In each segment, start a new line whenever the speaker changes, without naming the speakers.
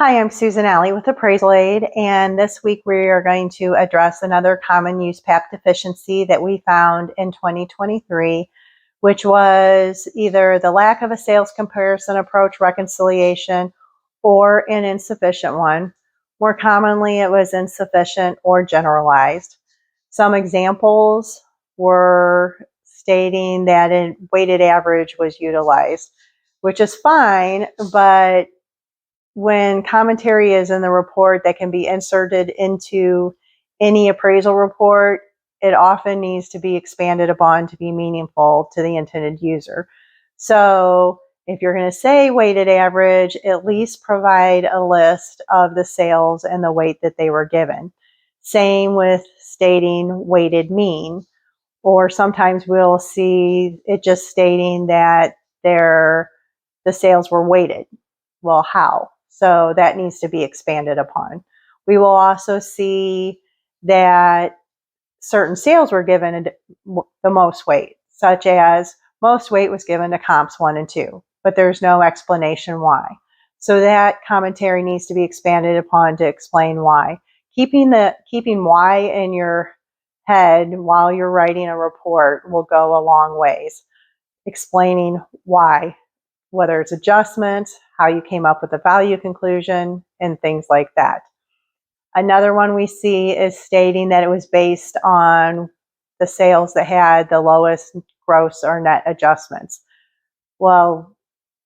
Hi, I'm Susan Alley with Appraisal Aid, and this week we are going to address another common use PAP deficiency that we found in 2023, which was either the lack of a sales comparison approach reconciliation or an insufficient one. More commonly, it was insufficient or generalized. Some examples were stating that a weighted average was utilized, which is fine, but when commentary is in the report that can be inserted into any appraisal report, it often needs to be expanded upon to be meaningful to the intended user. So if you're going to say weighted average, at least provide a list of the sales and the weight that they were given. Same with stating weighted mean, or sometimes we'll see it just stating that the sales were weighted. Well, how? So that needs to be expanded upon. We will also see that certain sales were given the most weight, such as most weight was given to comps 1 and 2, but there's no explanation why. So that commentary needs to be expanded upon to explain why. Keeping why in your head while you're writing a report will go a long ways. Explaining why, whether it's adjustments, how you came up with the value conclusion, and things like that. Another one we see is stating that it was based on the sales that had the lowest gross or net adjustments. Well,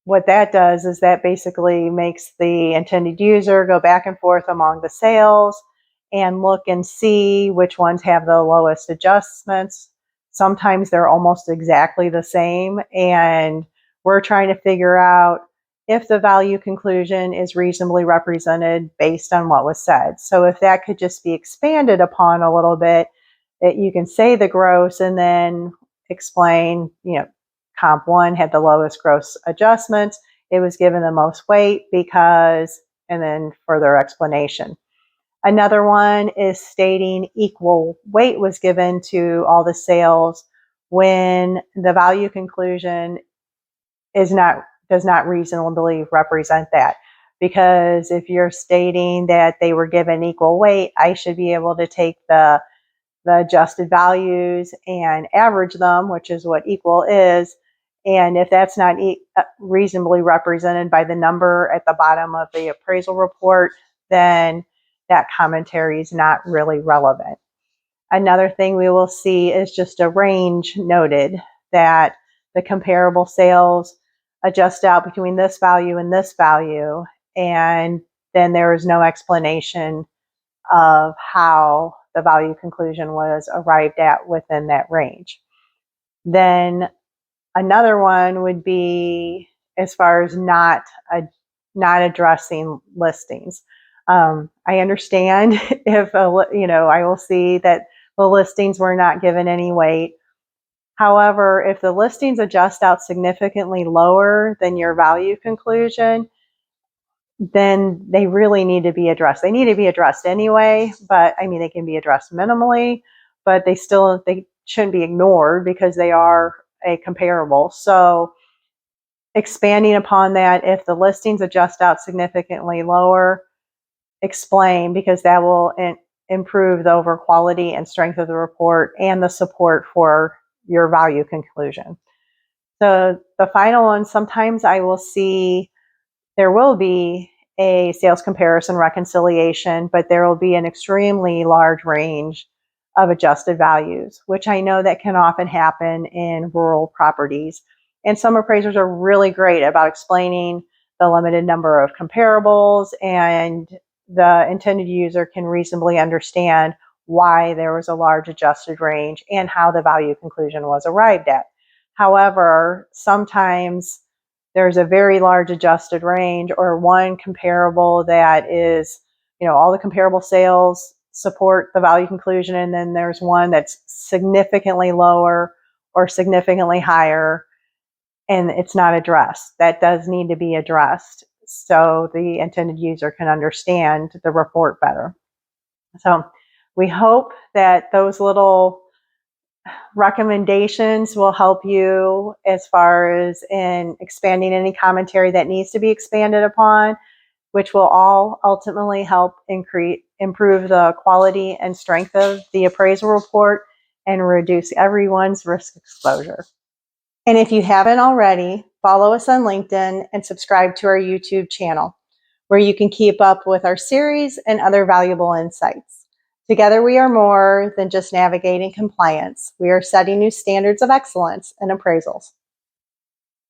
what that does is that basically makes the intended user go back and forth among the sales and look and see which ones have the lowest adjustments. Sometimes they're almost exactly the same, and we're trying to figure out if the value conclusion is reasonably represented based on what was said. So if that could just be expanded upon a little bit, you can say the gross and then explain, comp 1 had the lowest gross adjustments. It was given the most weight because, and then further explanation. Another one is stating equal weight was given to all the sales when the value conclusion does not reasonably represent that. Because if you're stating that they were given equal weight, I should be able to take the adjusted values and average them, which is what equal is. And if that's not reasonably represented by the number at the bottom of the appraisal report, then that commentary is not really relevant. Another thing we will see is just a range noted that the comparable sales adjust out between this value and this value, and then there is no explanation of how the value conclusion was arrived at within that range. Then another one would be as far as not addressing listings. I understand if I will see that the listings were not given any weight. However, if the listings adjust out significantly lower than your value conclusion, then they really need to be addressed. They need to be addressed anyway, but they can be addressed minimally, but they shouldn't be ignored because they are a comparable. So expanding upon that, if the listings adjust out significantly lower, explain, because that will improve the overall quality and strength of the report and the support for your value conclusion. So the final one, sometimes I will see there will be a sales comparison reconciliation, but there will be an extremely large range of adjusted values, which I know that can often happen in rural properties. And some appraisers are really great about explaining the limited number of comparables, and the intended user can reasonably understand why there was a large adjusted range and how the value conclusion was arrived at. However, sometimes there's a very large adjusted range, or one comparable that is, all the comparable sales support the value conclusion, and then there's one that's significantly lower or significantly higher, and it's not addressed. That does need to be addressed so the intended user can understand the report better. So we hope that those little recommendations will help you as far as in expanding any commentary that needs to be expanded upon. which will all ultimately help improve the quality and strength of the appraisal report and reduce everyone's risk exposure. And if you haven't already, follow us on LinkedIn and subscribe to our YouTube channel, where you can keep up with our series and other valuable insights. Together, we are more than just navigating compliance. We are setting new standards of excellence in appraisals.